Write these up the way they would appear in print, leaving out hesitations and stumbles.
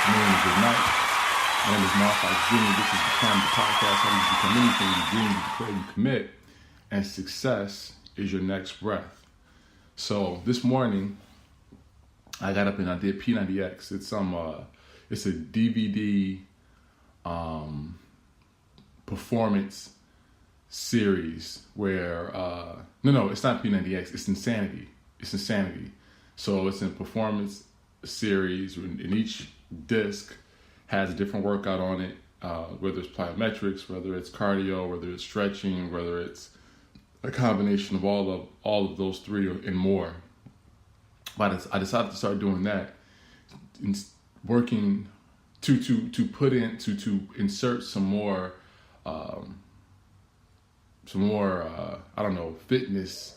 My name is Good Night. My name is Mark Jr. This is Become the Podcast. How do you become anything you dream, you declare, you commit, and success is your next breath. So this morning, I got up and I did P90X. It's a DVD performance series where no, it's not P90X. It's Insanity. So it's a performance series, and each disc has a different workout on it, whether it's plyometrics, whether it's cardio, whether it's stretching, whether it's a combination of all of those three and more. But I decided to start doing that, working to insert some more fitness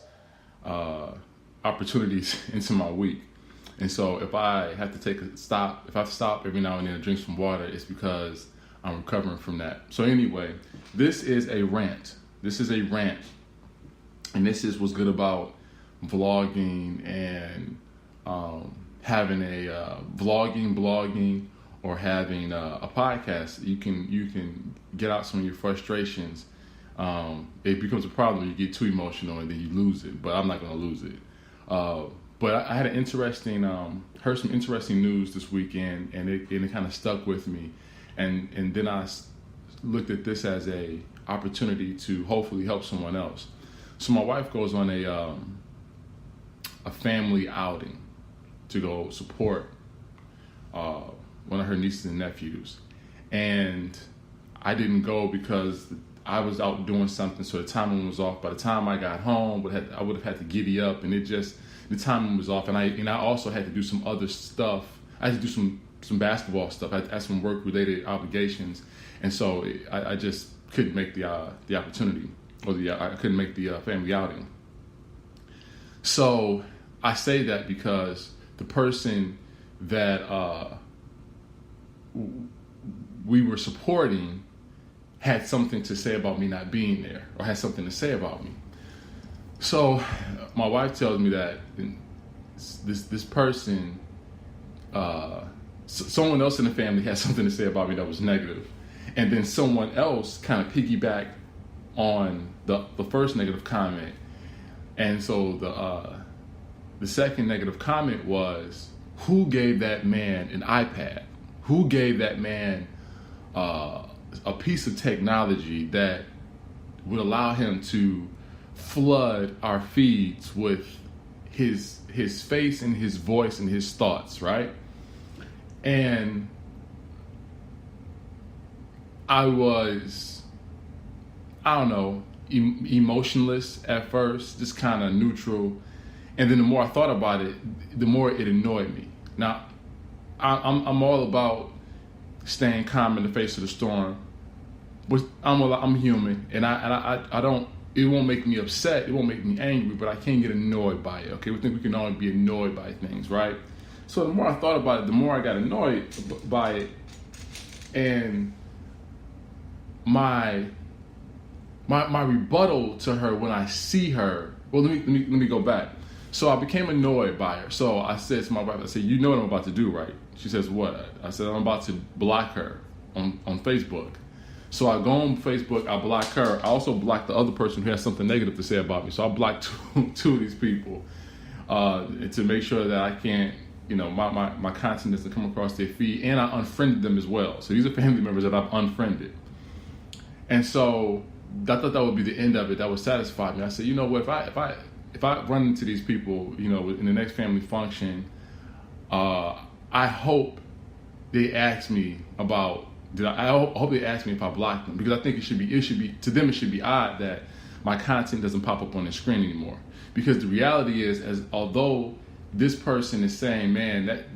opportunities into my week. And so if I have to take a stop, if I stop every now and then to drink some water, it's because I'm recovering from that. So anyway, this is a rant. And this is what's good about vlogging and having a blogging, or having a podcast. You can get out some of your frustrations. It becomes a problem. You get too emotional and then you lose it. But I'm not going to lose it. But I had heard some interesting news this weekend, and it kind of stuck with me. And then I looked at this as a opportunity to hopefully help someone else. So my wife goes on a family outing to go support one of her nieces and nephews. And I didn't go because I was out doing something, so the timing was off. By the time I got home, I would have had to giddy up, and the timing was off. And I also had to do some other stuff. I had to do some basketball stuff. I had some work-related obligations, and so I just couldn't make the opportunity, I couldn't make the family outing. So I say that because the person that we were supporting had something to say about me not being there, or had something to say about me. So my wife tells me that this person, someone else in the family had something to say about me that was negative. And then someone else kind of piggybacked on the first negative comment. And so the second negative comment was, who gave that man an iPad? Who gave that man a piece of technology that would allow him to flood our feeds with his face and his voice and his thoughts, right? And I was, emotionless at first, just kind of neutral. And then the more I thought about it, the more it annoyed me. Now, I'm all about staying calm in the face of the storm, but I'm human, and I don't. It won't make me upset. It won't make me angry, but I can't get annoyed by it. Okay, we think we can only be annoyed by things, right? So the more I thought about it, the more I got annoyed by it, and my rebuttal to her when I see her. Well, let me go back. So I became annoyed by her. So I said to my wife, I said, "You know what I'm about to do, right?" She says, "What?" I said, "I'm about to block her on Facebook." So I go on Facebook, I block her. I also block the other person who has something negative to say about me. So I blocked two of these people to make sure that I can't, my content doesn't come across their feed. And I unfriended them as well. So these are family members that I've unfriended. And so I thought that would be the end of it. That would satisfy me. I said, you know what, if I run into these people, in the next family function, I hope they ask me about. I hope they ask me if I blocked them, because I think it should be to them. It should be odd that my content doesn't pop up on their screen anymore. Because the reality is, although this person is saying, man, that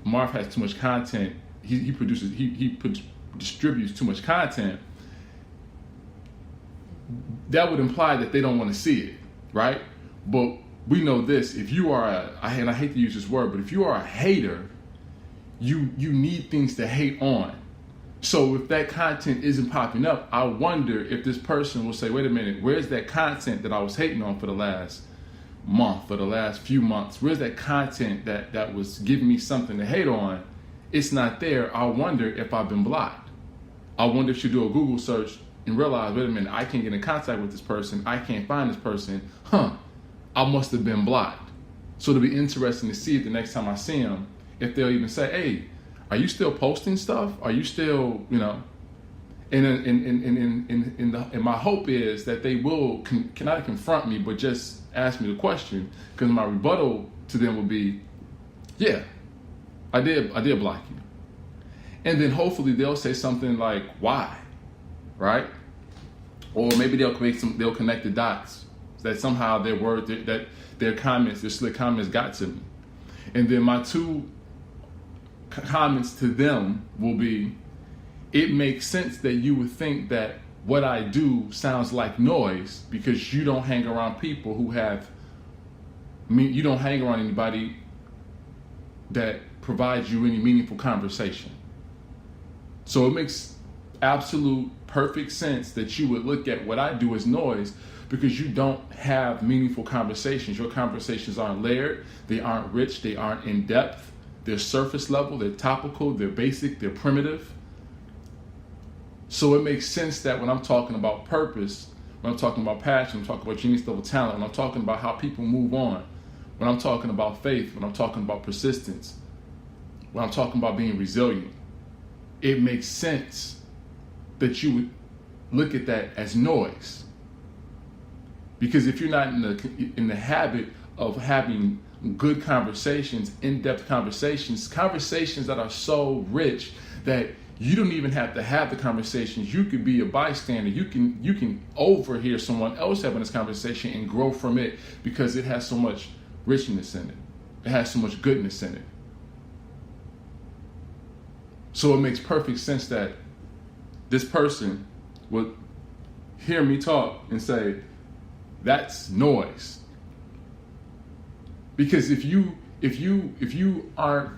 Marv has too much content, he distributes too much content. That would imply that they don't want to see it, right? But we know this: if you are and I hate to use this word, but if you are a hater, you need things to hate on. So if that content isn't popping up, I wonder if this person will say, wait a minute, where's that content that I was hating on for the last month, for the last few months? Where's that content that was giving me something to hate on? it's not there, I'll wonder if I've been blocked. I wonder if you do a Google search and realize, wait a minute, I can't get in contact with this person. I can't find this person. I must have been blocked. So it'll be interesting to see if the next time I see them, if they'll even say, hey, are you still posting stuff? Are you still, And my hope is that they will not confront me, but just ask me the question, because my rebuttal to them will be, yeah, I did block you. And then hopefully they'll say something like, why, right? Or maybe they'll connect the dots, that somehow that their comments, their slick comments got to me. And then my two comments to them will be, it makes sense that you would think that what I do sounds like noise because you don't hang around people you don't hang around anybody that provides you any meaningful conversation. So it makes absolute perfect sense that you would look at what I do as noise because you don't have meaningful conversations. Your conversations aren't layered, they aren't rich, they aren't in depth, they're surface level, they're topical, they're basic, they're primitive. So it makes sense that when I'm talking about purpose, when I'm talking about passion, I'm talking about genius level talent, when I'm talking about how people move on, when I'm talking about faith, when I'm talking about persistence, when I'm talking about being resilient, it makes sense that you would look at that as noise. Because if you're not in the habit of having good conversations, in-depth conversations that are so rich that you don't even have to have the conversations. You could be a bystander. You can overhear someone else having this conversation and grow from it because it has so much richness in it. It has so much goodness in it. So it makes perfect sense that this person would hear me talk and say, that's noise. Because if you aren't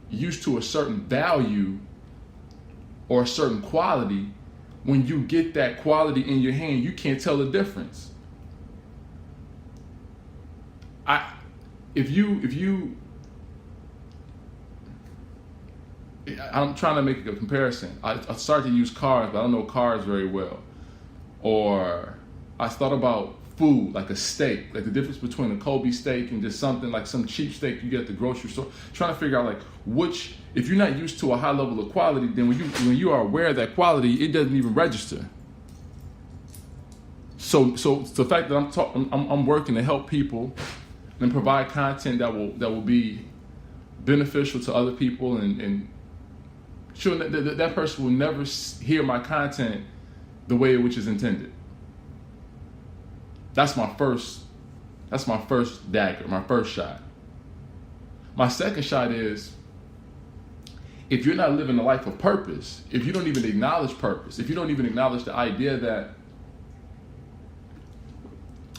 used to a certain value or a certain quality, when you get that quality in your hand, you can't tell the difference. I'm trying to make a comparison. I started to use cars, but I don't know cars very well. Or I thought about food, like a steak, like the difference between a Kobe steak and just something like some cheap steak you get at the grocery store. Trying to figure out like which, if you're not used to a high level of quality, then when you are aware of that quality, it doesn't even register. So the fact that I'm working to help people and provide content that will be beneficial to other people and sure that person will never hear my content the way which is intended. That's my first dagger, my first shot. My second shot is, if you're not living a life of purpose, if you don't even acknowledge purpose, if you don't even acknowledge the idea that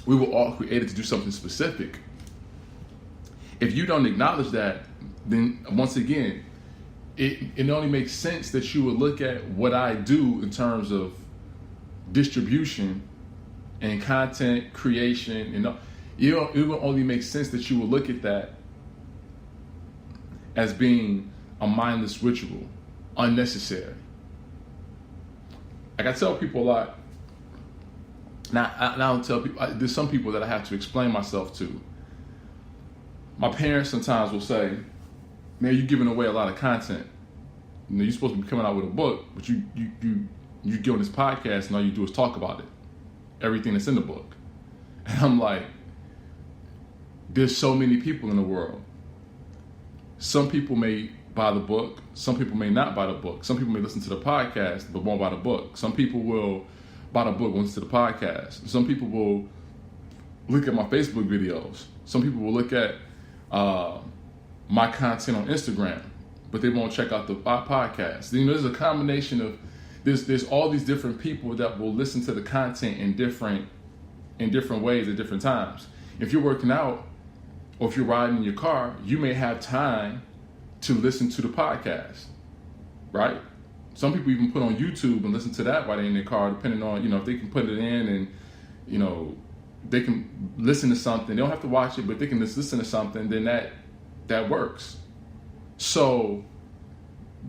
we were all created to do something specific, if you don't acknowledge that, then once again, it only makes sense that you would look at what I do in terms of distribution and content creation, it will only make sense that you will look at that as being a mindless ritual, unnecessary. Like I tell people a lot. Now I don't tell people. There's some people that I have to explain myself to. My parents sometimes will say, "Man, you're giving away a lot of content. You're supposed to be coming out with a book, but you get on this podcast and all you do is talk about it. Everything that's in the book." And I'm like, there's so many people in the world. Some people may buy the book. Some people may not buy the book. Some people may listen to the podcast but won't buy the book. Some people will buy the book and listen to the podcast. Some people will look at my Facebook videos. Some people will look at my content on Instagram, but they won't check out the podcast. There's a combination of there's all these different people that will listen to the content in different ways at different times. If you're working out or if you're riding in your car, you may have time to listen to the podcast, right? Some people even put on YouTube and listen to that while they're in their car, depending on, if they can put it in and, they can listen to something. They don't have to watch it, but they can just listen to something, then that works. So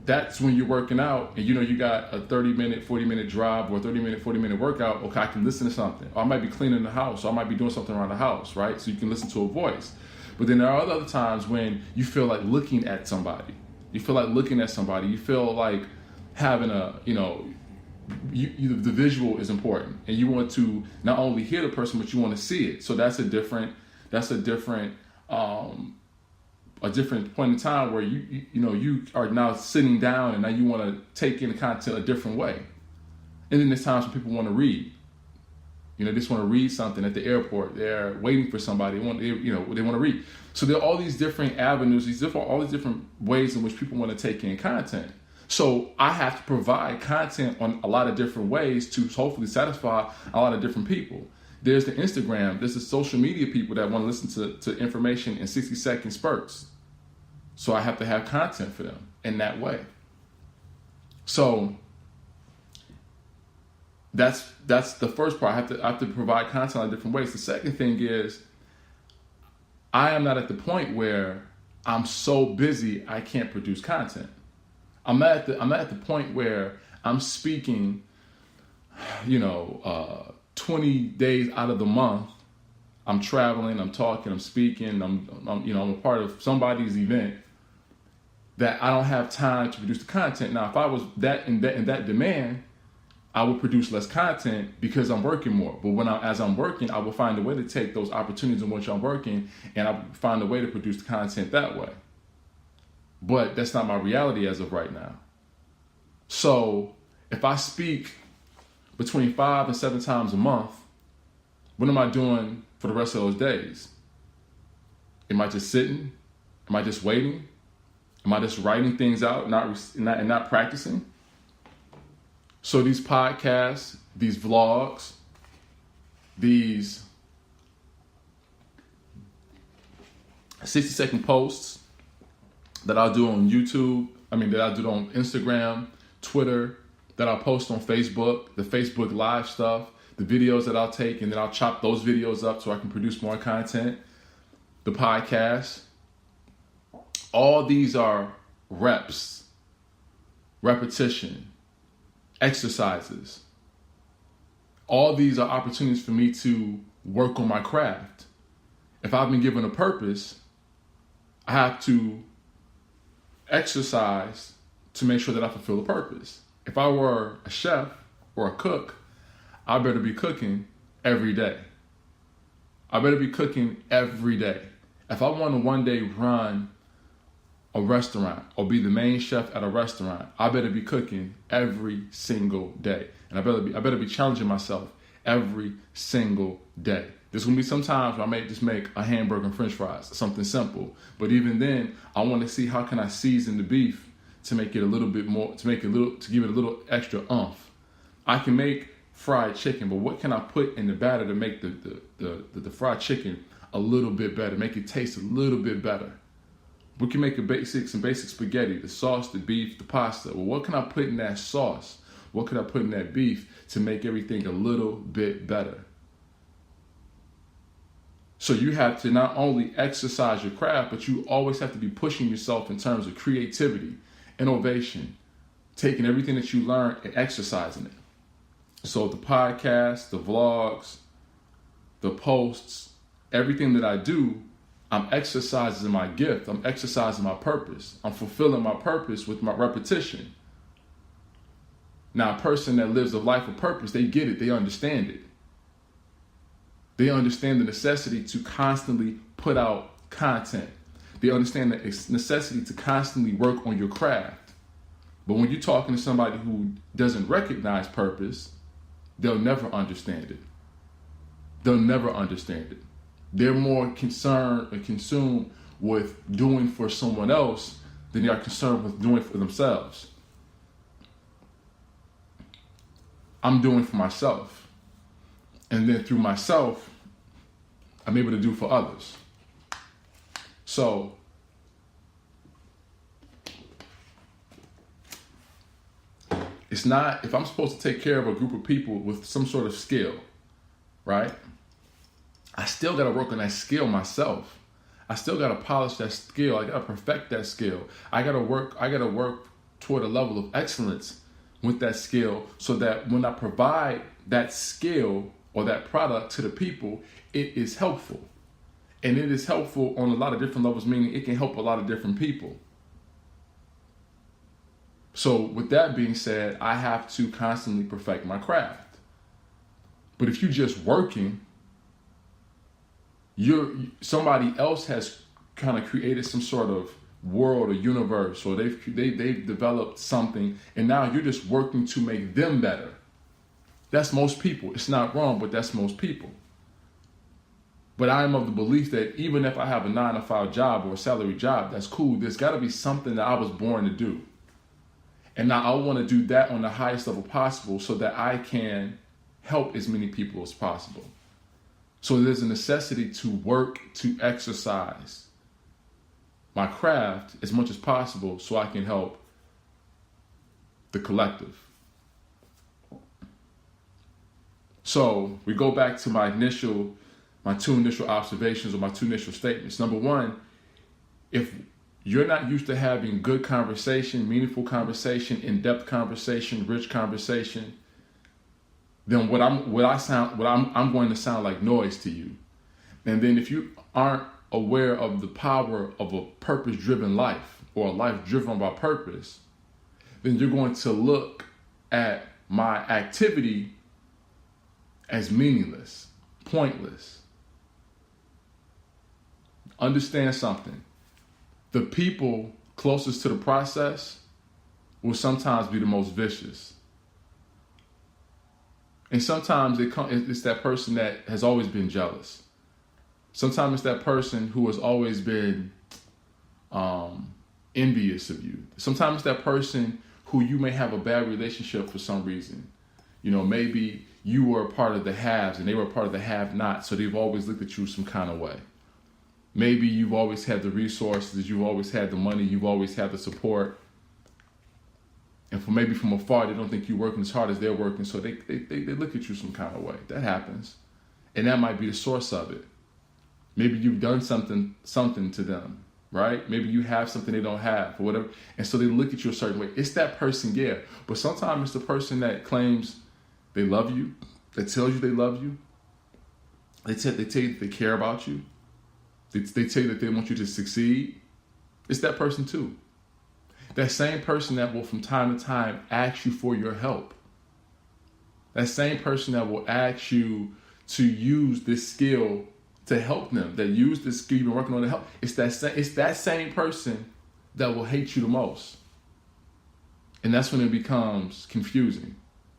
that's when you're working out and you got a 30-minute, 40-minute drive or a 30-minute, 40-minute workout. Okay, I can listen to something. Or I might be cleaning the house, or I might be doing something around the house, right? So you can listen to a voice. But then there are other times when you feel like looking at somebody. You feel like looking at somebody. You feel like having the visual is important, and you want to not only hear the person, but you want to see it. So that's a different point in time where you are now sitting down and now you want to take in the content a different way. And then there's times when people want to read. They just want to read something at the airport. They're waiting for somebody. They want to read. So there are all these different avenues, all these different ways in which people want to take in content. So I have to provide content on a lot of different ways to hopefully satisfy a lot of different people. There's the Instagram. There's the social media people that want to listen to information in 60-second spurts. So I have to have content for them in that way. So that's the first part. I have to provide content in different ways. The second thing is I am not at the point where I'm so busy I can't produce content. I'm at the point where I'm speaking, 20 days out of the month. I'm traveling, I'm talking, I'm speaking, I'm a part of somebody's event that I don't have time to produce the content. Now, if I was in that demand, I would produce less content because I'm working more. But as I'm working, I will find a way to take those opportunities in which I'm working, and I will find a way to produce the content that way. But that's not my reality as of right now. So if I speak between 5 and 7 times a month, what am I doing for the rest of those days? Am I just sitting? Am I just waiting? Am I just writing things out, not practicing? So these podcasts, these vlogs, these 60-second posts that I'll do on YouTube, that I'll do on Instagram, Twitter, that I'll post on Facebook, the Facebook Live stuff, the videos that I'll take, and then I'll chop those videos up so I can produce more content, the podcast. All these are reps, repetition, exercises. All these are opportunities for me to work on my craft. If I've been given a purpose, I have to exercise to make sure that I fulfill the purpose. If I were a chef or a cook, I better be cooking every day. I better be cooking every day. If I want to one day run a restaurant or be the main chef at a restaurant, I better be cooking every single day. And I better be challenging myself every single day. There's gonna be some times where I may just make a hamburger and french fries, something simple. But even then, I want to see how can I season the beef to make it a little bit more, to give it a little extra oomph. I can make fried chicken, but what can I put in the batter to make the fried chicken a little bit better, make it taste a little bit better? We can make some basic spaghetti, the sauce, the beef, the pasta. Well, what can I put in that sauce? What can I put in that beef to make everything a little bit better? So you have to not only exercise your craft, but you always have to be pushing yourself in terms of creativity, innovation, taking everything that you learn and exercising it. So the podcast, the vlogs, the posts, everything that I do, I'm exercising my gift. I'm exercising my purpose. I'm fulfilling my purpose with my repetition. Now, a person that lives a life of purpose, they get it. They understand it. They understand the necessity to constantly put out content. They understand the necessity to constantly work on your craft. But when you're talking to somebody who doesn't recognize purpose, they'll never understand it. They'll never understand it. They're more concerned and consumed with doing for someone else than they are concerned with doing for themselves. I'm doing for myself. And then through myself, I'm able to do for others. So, it's not, if I'm supposed to take care of a group of people with some sort of skill, right? I still got to work on that skill myself. I still got to polish that skill. I got to perfect that skill. I got to work toward a level of excellence with that skill, so that when I provide that skill or that product to the people, it is helpful. And it is helpful on a lot of different levels, meaning it can help a lot of different people. So with that being said, I have to constantly perfect my craft. But if you're just working, somebody else has kind of created some sort of world or universe, or they've developed something, and now you're just working to make them better. That's most people. It's not wrong, but that's most people. But I am of the belief that even if I have a 9-to-5 job or a salary job, that's cool. There's got to be something that I was born to do. And now I want to do that on the highest level possible so that I can help as many people as possible. So there's a necessity to work, to exercise my craft as much as possible so I can help the collective. So we go back to my two initial observations or my two initial statements. Number one, if you're not used to having good conversation, meaningful conversation, in-depth conversation, rich conversation, then I'm going to sound like noise to you. And then if you aren't aware of the power of a purpose-driven life or a life driven by purpose, then you're going to look at my activity as meaningless, pointless. Understand something. The people closest to the process will sometimes be the most vicious. And sometimes it's that person that has always been jealous. Sometimes it's that person who has always been envious of you. Sometimes it's that person who you may have a bad relationship for some reason. You know, maybe you were a part of the haves and they were a part of the have-nots, so they've always looked at you some kind of way. Maybe you've always had the resources, you've always had the money, you've always had the support. And maybe from afar, they don't think you're working as hard as they're working, so they look at you some kind of way. That happens. And that might be the source of it. Maybe you've done something to them, right? Maybe you have something they don't have or whatever. And so they look at you a certain way. It's that person, yeah. But sometimes it's the person that claims they love you, that tells you they love you. They tell you that they care about you. They tell you that they want you to succeed. It's that person too. That same person that will from time to time ask you for your help. That same person that will ask you to use this skill to help them, that use this skill you've been working on to help. It's that same person that will hate you the most. And that's when it becomes confusing.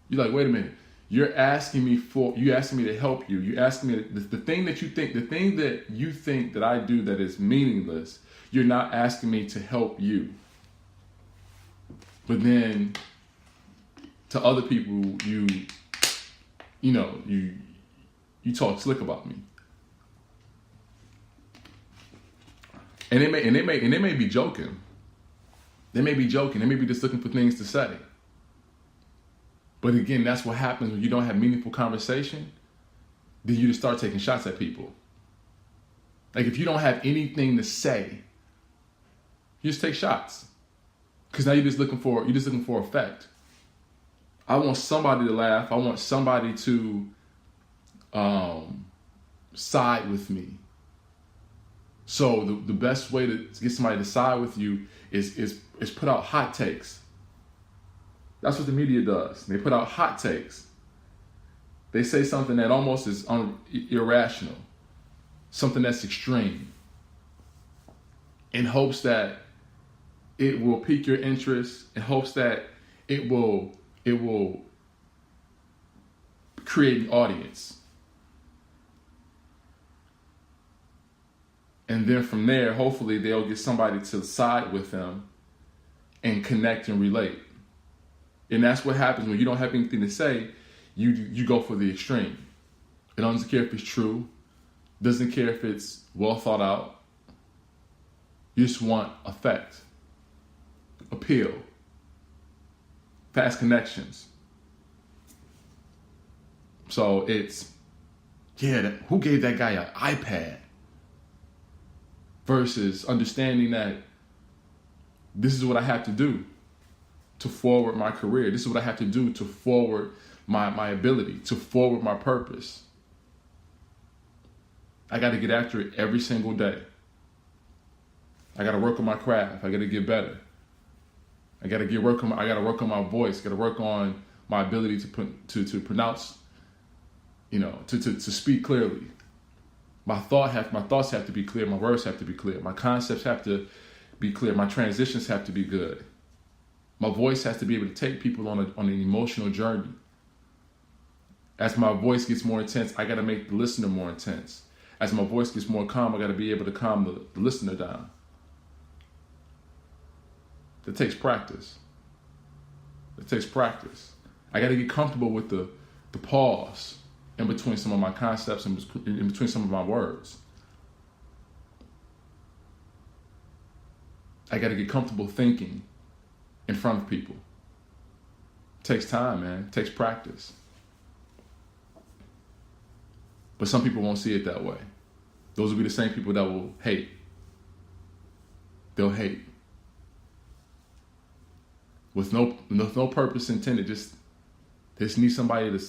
You're like, wait a minute. You're asking me to help you. You're asking me the thing that you think that I do that is meaningless. You're not asking me to help you. But then to other people, you talk slick about me. And they may be joking. They may be joking. They may be just looking for things to say. But again, that's what happens when you don't have meaningful conversation. Then you just start taking shots at people. Like if you don't have anything to say, you just take shots. Because now you're just looking for effect. I want somebody to laugh. I want somebody to side with me. So the best way to get somebody to side with you is put out hot takes. That's what the media does. They put out hot takes. They say something that almost is irrational, something that's extreme, in hopes that it will pique your interest, in hopes that it will create an audience. And then from there, hopefully they'll get somebody to side with them and connect and relate. And that's what happens when you don't have anything to say. You go for the extreme. It doesn't care if it's true. Doesn't care if it's well thought out. You just want effect, appeal, fast connections. So it's, who gave that guy an iPad? Versus understanding that this is what I have to do. to forward my career. This is what I have to do to forward my ability, to forward my purpose. I got to get after it every single day. I got to work on my craft. I got to get better. I got to work on my voice. Got to work on my ability to pronounce, to speak clearly. My thoughts have to be clear. My words have to be clear. My concepts have to be clear. My transitions have to be good. My voice has to be able to take people on an emotional journey. As my voice gets more intense, I got to make the listener more intense. As my voice gets more calm, I got to be able to calm the listener down. It takes practice. It takes practice. I got to get comfortable with the pause in between some of my concepts and in between some of my words. I got to get comfortable thinking in front of people. It takes time, man. It takes practice. But some people won't see it that way. Those will be the same people that will hate. They'll hate. With no purpose intended, they just need somebody to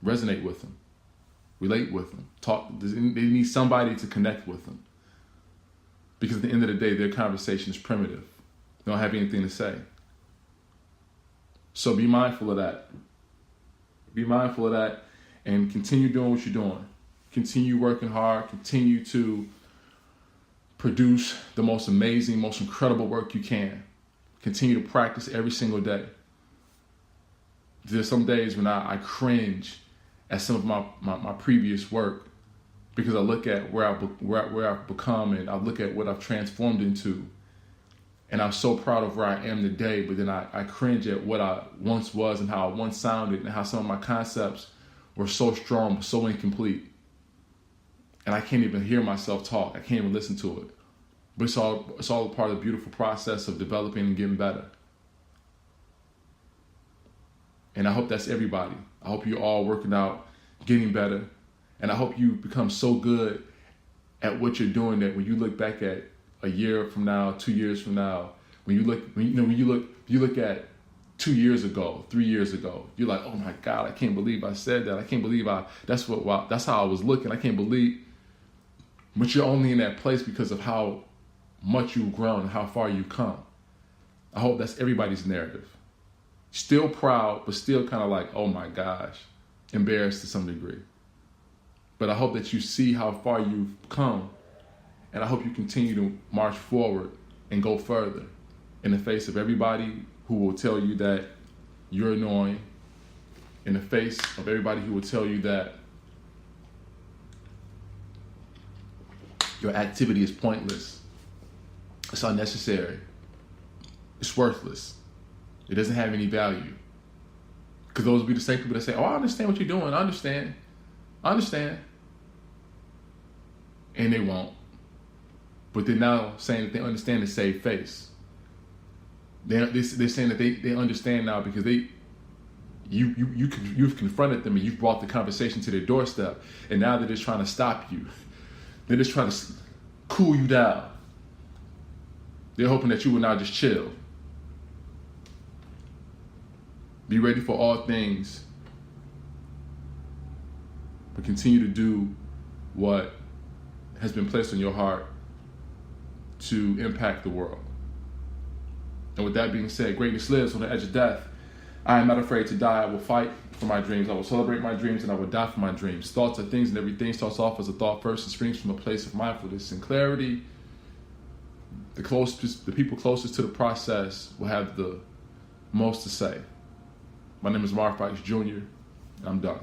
resonate with them, relate with them, talk. They need somebody to connect with them. Because at the end of the day, their conversation is primitive. They don't have anything to say. So be mindful of that. Be mindful of that and continue doing what you're doing. Continue working hard. Continue to produce the most amazing, most incredible work you can. Continue to practice every single day. There's some days when I cringe at some of my previous work because I look at where I've become and I look at what I've transformed into. And I'm so proud of where I am today, but then I cringe at what I once was and how I once sounded and how some of my concepts were so strong, but so incomplete. And I can't even hear myself talk. I can't even listen to it. But it's all a part of the beautiful process of developing and getting better. And I hope that's everybody. I hope you're all working out, getting better. And I hope you become so good at what you're doing that when you look back at a year from now, 2 years from now, when you look at 2 years ago, 3 years ago, you're like, oh my God, I can't believe I said that. I can't believe that's how I was looking. I can't believe. But you're only in that place because of how much you've grown and how far you've come. I hope that's everybody's narrative. Still proud, but still kind of like, oh my gosh, embarrassed to some degree. But I hope that you see how far you've come, and I hope you continue to march forward and go further in the face of everybody who will tell you that you're annoying, in the face of everybody who will tell you that your activity is pointless, it's unnecessary, it's worthless, it doesn't have any value. Because those will be the same people that say, oh, I understand what you're doing, I understand. And they won't. But they're now saying that they understand to save face. They're saying that they understand now because you've confronted them and you've brought the conversation to their doorstep, and now they're just trying to stop you. They're just trying to cool you down. They're hoping that you will now just chill. Be ready for all things, but continue to do what has been placed on your heart to impact the world. And with that being said, greatness lives on the edge of death. I am not afraid to die. I will fight for my dreams. I will celebrate my dreams, and I will die for my dreams. Thoughts are things, and everything starts off as a thought first and springs from a place of mindfulness and clarity. The people closest to the process will have the most to say. My name is Mark Fikes Jr., and I'm done.